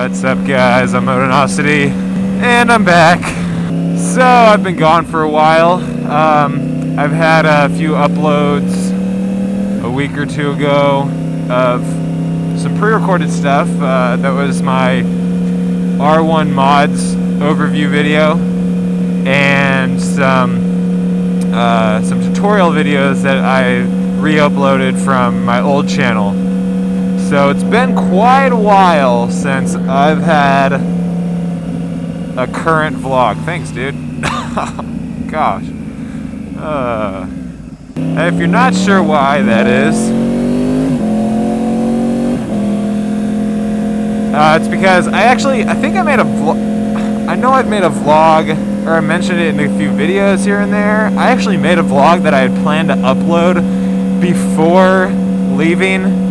What's up, guys? I'm Motonosity, and I'm back. So I've been gone for a while. I've had a few uploads a week or two ago of some pre-recorded stuff. That was my R1 mods overview video, and some tutorial videos that I re-uploaded from my old channel. So it's been quite a while since I've had a current vlog. Thanks, dude. Gosh. If you're not sure why that is, it's because I think I made a vlog. I know I've made a vlog, or I mentioned it in a few videos here and there. I actually made a vlog that I had planned to upload before leaving,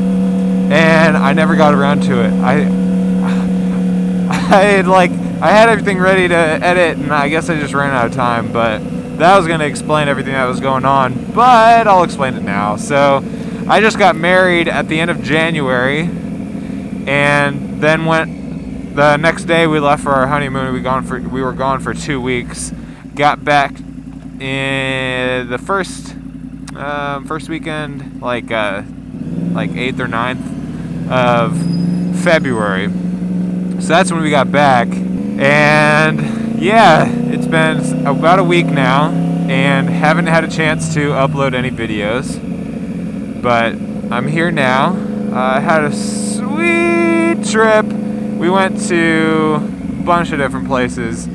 and I never got around to it. I had everything ready to edit, and I guess I just ran out of time, but that was going to explain everything that was going on, but I'll explain it now. So I just got married at the end of January, and then the next day we left for our honeymoon. We were gone for 2 weeks. Got back in the first weekend, like 8th or 9th of February. So that's when we got back, and yeah, it's been about a week now, and haven't had a chance to upload any videos, but I'm here now. I had a sweet trip. We went to a bunch of different places.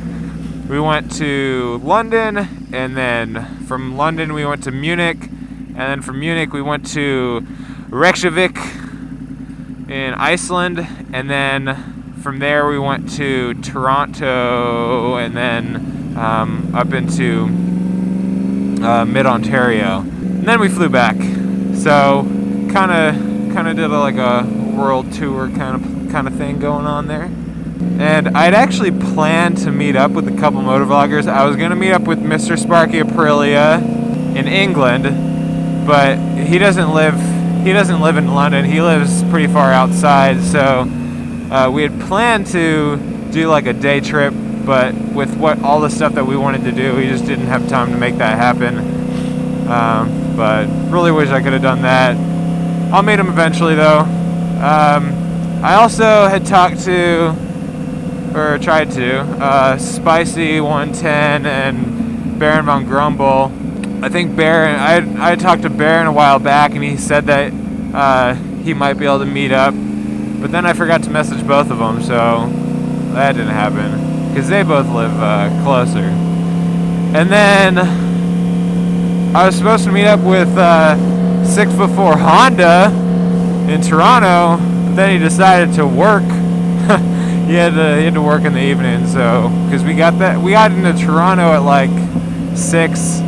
We went to London, and then from London we went to Munich, and then from Munich we went to Reykjavik in Iceland, and then from there we went to Toronto, and then up into mid-Ontario, and then we flew back. So kind of did like a world tour kind of thing going on there. And I'd actually planned to meet up with a couple motovloggers. I was gonna meet up with Mr. Sparky Aprilia in England, but he doesn't live in London. He lives pretty far outside, so we had planned to do like a day trip, but with all the stuff that we wanted to do, we just didn't have time to make that happen. But really wish I could have done that. I'll meet him eventually, though. I also had talked to, or tried to, Spicy 110 and Baron von Grumble. I think Baron, I had talked to Baron a while back, and he said that he might be able to meet up, but then I forgot to message both of them, so that didn't happen, because they both live closer. And then I was supposed to meet up with 6'4" Honda in Toronto, but then he decided to work. He had to work in the evening, so because we got into Toronto at like 6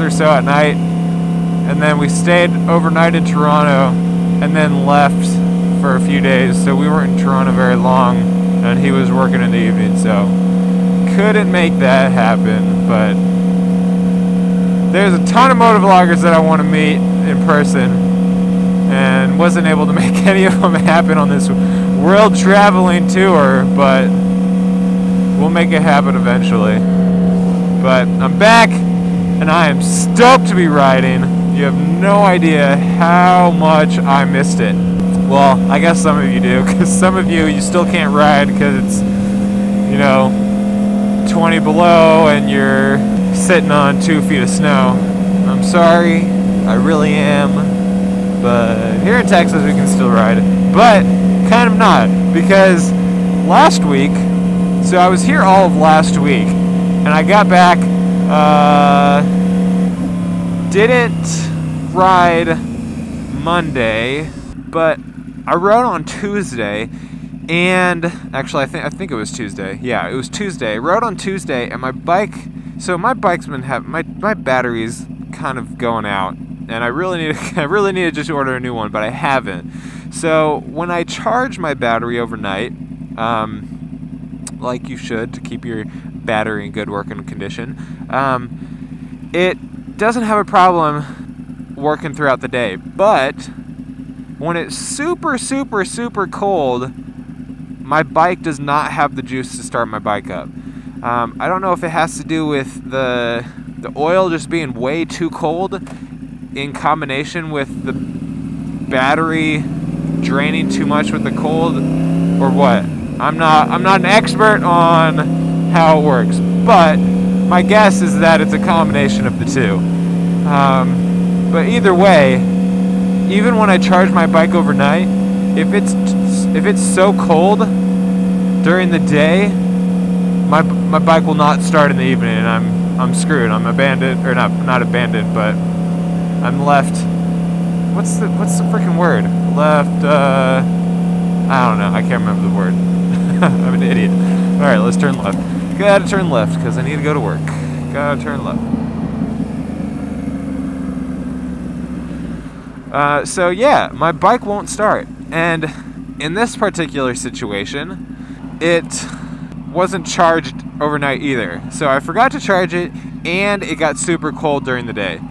or so at night, and then we stayed overnight in Toronto and then left for a few days, so we weren't in Toronto very long, and he was working in the evening, so couldn't make that happen. But there's a ton of motovloggers that I want to meet in person, and wasn't able to make any of them happen on this world traveling tour, but we'll make it happen eventually. But I'm back, and I am stoked to be riding. You have no idea how much I missed it. Well, I guess some of you do, because some of you still can't ride because it's, 20 below and you're sitting on 2 feet of snow. I'm sorry, I really am, but here in Texas we can still ride, but kind of not, because last week, so I was here all of last week, and I got back, didn't ride Monday, but I rode on Tuesday, and actually I think it was Tuesday. Yeah, it was Tuesday. I rode on Tuesday, and my bike's been my battery's kind of going out, and I really need to just order a new one, but I haven't. So when I charge my battery overnight, like you should to keep your battery in good working condition, it doesn't have a problem working throughout the day. But when it's super, super, super cold, my bike does not have the juice to start my bike up. I don't know if it has to do with the oil just being way too cold in combination with the battery draining too much with the cold, or what. I'm not an expert on how it works, but my guess is that it's a combination of the two. But either way, even when I charge my bike overnight, if it's so cold during the day, my bike will not start in the evening, and I'm screwed. I'm abandoned, or not abandoned, but I'm left. What's the freaking word? Left. I don't know. I can't remember the word. I'm an idiot. All right, let's turn left. Gotta turn left because I need to go to work. Gotta turn left. So yeah, my bike won't start, and in this particular situation, it wasn't charged overnight either. So I forgot to charge it, and it got super cold during the day.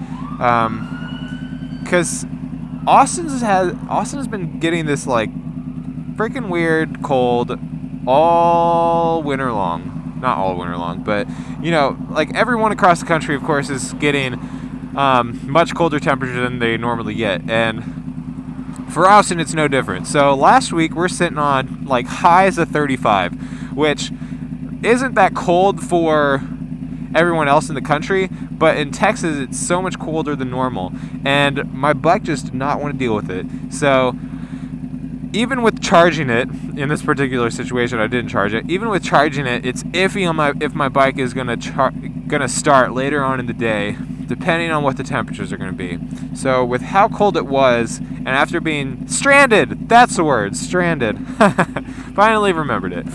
Because Austin has been getting this like freaking weird cold all winter long. Not all winter long, but you know, like everyone across the country, of course, is getting much colder temperature than they normally get, and for Austin, it's no different. So last week we're sitting on like highs of 35, which isn't that cold for everyone else in the country, but in Texas it's so much colder than normal, and my bike just did not want to deal with it. So even with charging it, in this particular situation I didn't charge it, even with charging it, it's iffy on if my bike is gonna start later on in the day, depending on what the temperatures are going to be. So with how cold it was, and after being stranded, that's the word, stranded, finally remembered it,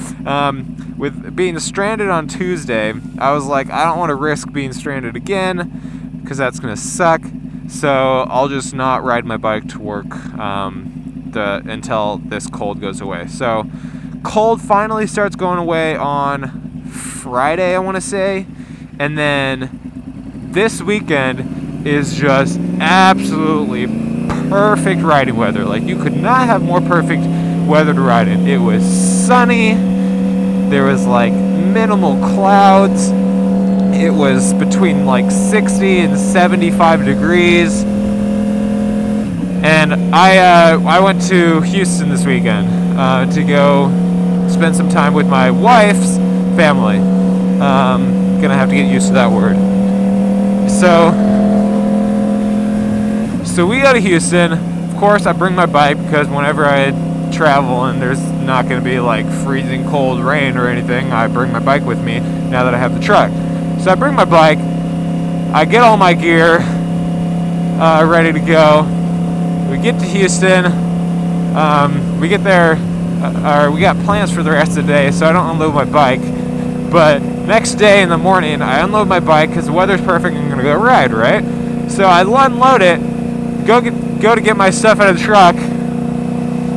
with being stranded on Tuesday, I was like, I don't want to risk being stranded again, because that's going to suck, so I'll just not ride my bike to work until this cold goes away. So cold finally starts going away on Friday, I want to say, and then this weekend is just absolutely perfect riding weather. Like, you could not have more perfect weather to ride in. It was sunny. There was like minimal clouds. It was between like 60 and 75 degrees. And I went to Houston this weekend to go spend some time with my wife's family. Gonna have to get used to that word. So we go to Houston. Of course, I bring my bike because whenever I travel and there's not going to be like freezing cold rain or anything, I bring my bike with me now that I have the truck. So I bring my bike. I get all my gear ready to go. We get to Houston. We get there. We got plans for the rest of the day, so I don't unload my bike. But next day in the morning, I unload my bike because the weather's perfect and I'm going to go ride, right? So I unload it, go to get my stuff out of the truck,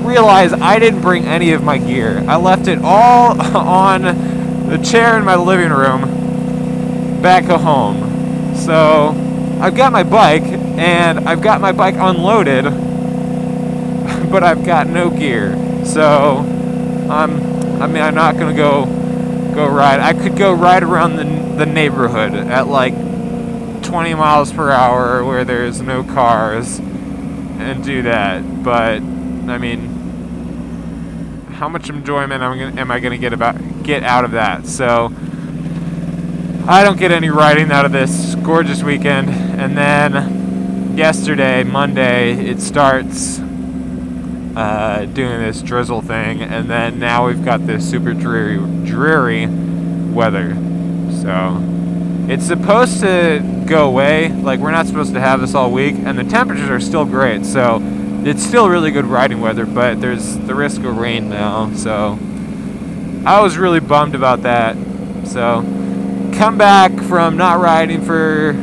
realize I didn't bring any of my gear. I left it all on the chair in my living room back at home. So I've got my bike, and I've got my bike unloaded, but I've got no gear. So I'm not going to go ride. I could go ride around the neighborhood at like 20 miles per hour where there's no cars and do that, but I mean, how much enjoyment am I going to get out of that? So I don't get any riding out of this gorgeous weekend. And then yesterday, Monday, it starts doing this drizzle thing, and then now we've got this super dreary weather. So it's supposed to go away. Like, we're not supposed to have this all week, and the temperatures are still great, so it's still really good riding weather, but there's the risk of rain now. So I was really bummed about that. So come back from not riding for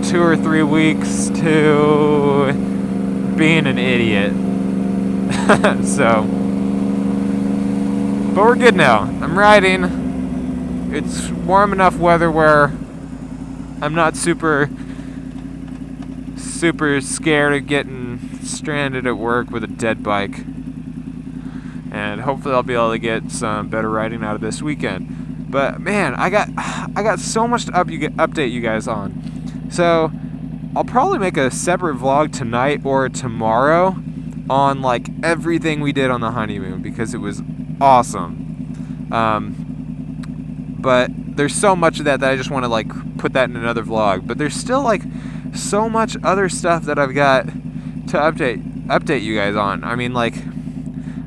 2 or 3 weeks to being an idiot. So, but we're good now. I'm riding. It's warm enough weather where I'm not super scared of getting stranded at work with a dead bike. and hopefully I'll be able to get some better riding out of this weekend. But man, I got so much to update you guys on. So I'll probably make a separate vlog tonight or tomorrow on like everything we did on the honeymoon, because it was awesome. But there's so much of that I just want to like put that in another vlog. But there's still like so much other stuff that I've got to update you guys on. I mean, like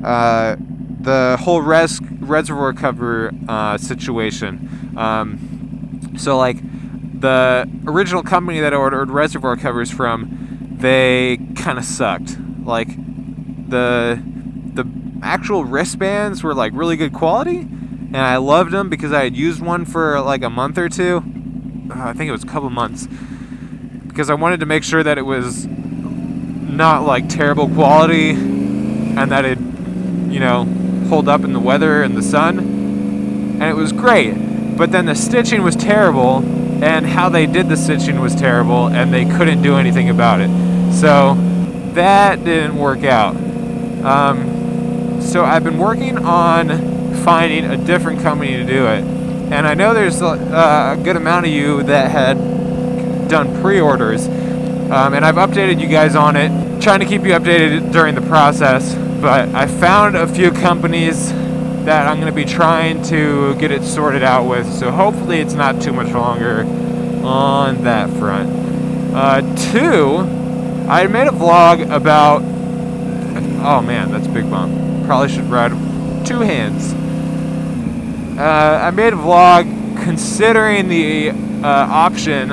the whole reservoir cover situation. So like the original company that I ordered reservoir covers from, they kind of sucked. Like the actual wristbands were like really good quality, and I loved them because I had used one for like a month or two. I think it was a couple months, because I wanted to make sure that it was not like terrible quality and that it, you know, hold up in the weather and the sun. And it was great, but then the stitching was terrible, and how they did the stitching was terrible, and they couldn't do anything about it. So that didn't work out. So I've been working on finding a different company to do it, and I know there's a good amount of you that had done pre-orders, and I've updated you guys on it, trying to keep you updated during the process. But I found a few companies that I'm going to be trying to get it sorted out with, so hopefully it's not too much longer on that front. Two, I made a vlog about, oh man, that's a big bump. Probably should ride two hands. I made a vlog considering the option,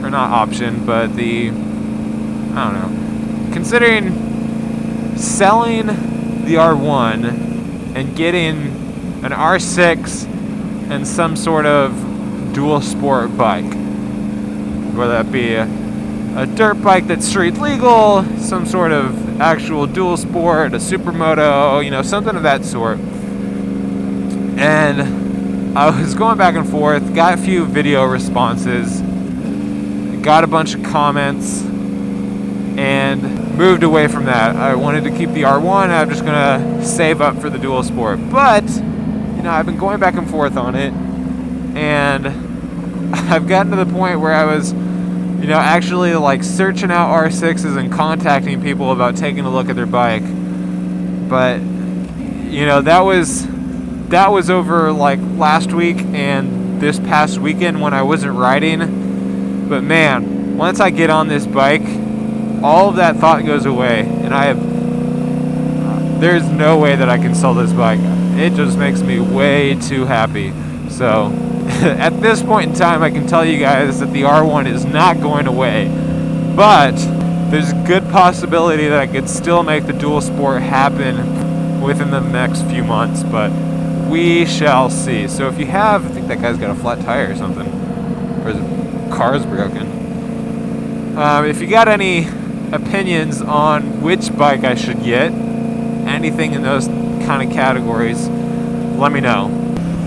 or not option, but the, I don't know, considering selling the R1 and getting an R6 and some sort of dual sport bike, whether that be a dirt bike that's street legal, some sort of actual dual sport, a supermoto, you know, something of that sort. And I was going back and forth, got a few video responses, got a bunch of comments, and moved away from that. I wanted to keep the R1, I'm just gonna save up for the dual sport. But, you know, I've been going back and forth on it, and I've gotten to the point where I was, you know, actually like searching out R6s and contacting people about taking a look at their bike. But, you know, that was over like last week and this past weekend when I wasn't riding. But man, once I get on this bike, all of that thought goes away, and there's no way that I can sell this bike. It just makes me way too happy. So at this point in time, I can tell you guys that the R1 is not going away, but there's a good possibility that I could still make the dual sport happen within the next few months, but we shall see. So if you have, I think that guy's got a flat tire or something, or his car's broken. If you got any opinions on which bike I should get, anything in those kind of categories, let me know.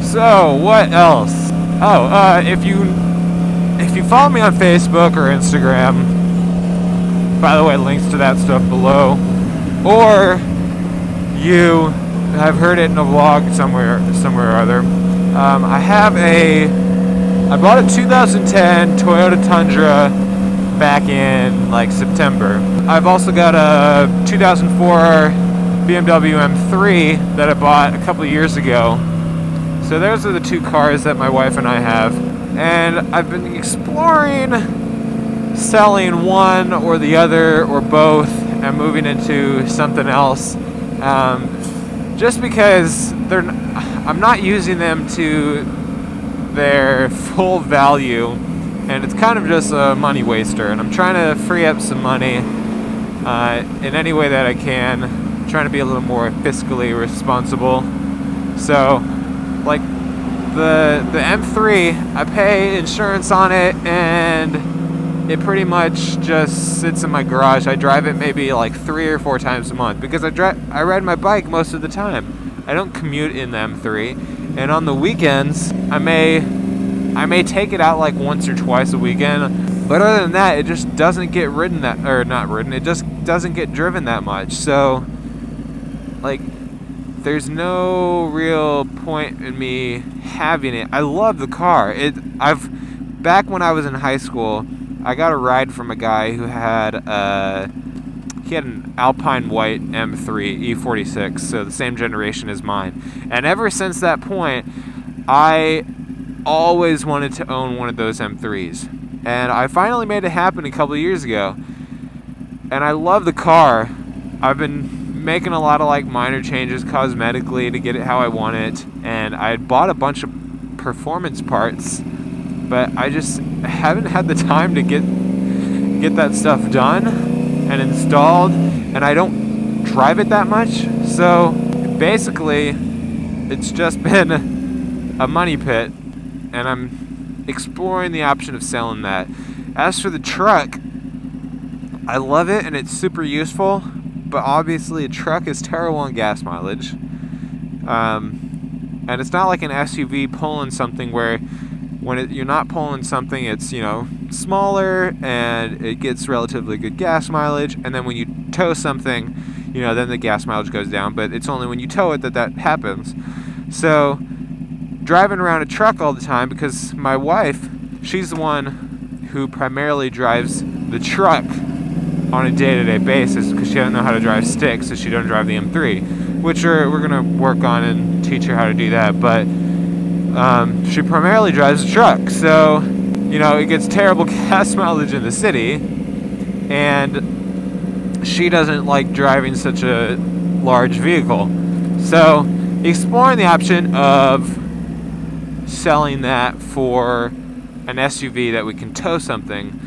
So what else? Oh, if you follow me on Facebook or Instagram, by the way, links to that stuff below, or you have heard it in a vlog somewhere or other, I bought a 2010 Toyota Tundra back in like September. I've also got a 2004 BMW M3 that I bought a couple of years ago. So those are the two cars that my wife and I have, and I've been exploring selling one or the other or both and moving into something else, just because I'm not using them to their full value, and it's kind of just a money waster, and I'm trying to free up some money in any way that I can. I'm trying to be a little more fiscally responsible. So like the M3, I pay insurance on it, and it pretty much just sits in my garage. I drive it maybe like 3 or 4 times a month because I ride my bike most of the time. I don't commute in the M3, and on the weekends I may take it out like once or twice a weekend, but other than that, it just doesn't get it just doesn't get driven that much. So like there's no real point in me having it. I love the car. Back when I was in high school, I got a ride from a guy who had an Alpine White M3 E46, so the same generation as mine. And ever since that point, I always wanted to own one of those M3s. And I finally made it happen a couple of years ago. And I love the car. I've been making a lot of like minor changes cosmetically to get it how I want it. And I had bought a bunch of performance parts, but I just haven't had the time to get that stuff done and installed, and I don't drive it that much. So basically it's just been a money pit, and I'm exploring the option of selling that. As for the truck, I love it and it's super useful, but obviously a truck is terrible on gas mileage. And it's not like an SUV pulling something where when you're not pulling something, it's, you know, smaller and it gets relatively good gas mileage, and then when you tow something, you know, then the gas mileage goes down, but it's only when you tow it that happens. So driving around a truck all the time, because my wife, she's the one who primarily drives the truck on a day-to-day basis, because she doesn't know how to drive stick, so she don't drive the M3, which we're gonna work on and teach her how to do that. But she primarily drives a truck, so, you know, it gets terrible gas mileage in the city, and she doesn't like driving such a large vehicle. So exploring the option of selling that for an SUV that we can tow something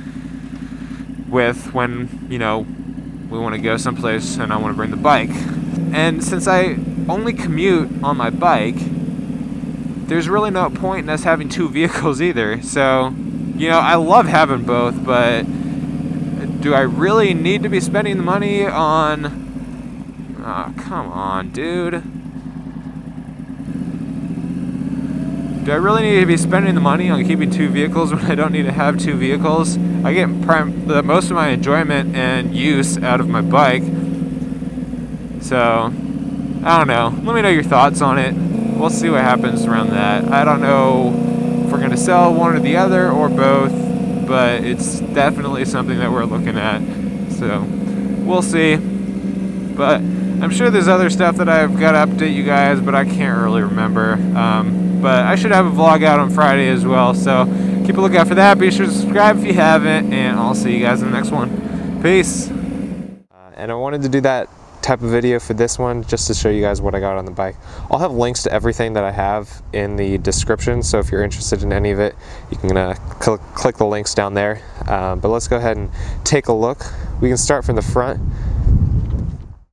with when, you know, we want to go someplace and I want to bring the bike. And since I only commute on my bike, there's really no point in us having two vehicles either. So, you know, I love having both, but do I really need to be spending the money on... Oh, come on, dude. Do I really need to be spending the money on keeping two vehicles when I don't need to have two vehicles? I get most of my enjoyment and use out of my bike. So, I don't know. Let me know your thoughts on it. We'll see what happens around that. I don't know if we're going to sell one or the other or both, but it's definitely something that we're looking at. So, we'll see. But I'm sure there's other stuff that I've got to update you guys, but I can't really remember. But I should have a vlog out on Friday as well, so keep a lookout for that. Be sure to subscribe if you haven't, and I'll see you guys in the next one. Peace. And I wanted to do that type of video for this one just to show you guys what I got on the bike. I'll have links to everything that I have in the description, so if you're interested in any of it, you can click the links down there. But let's go ahead and take a look. We can start from the front.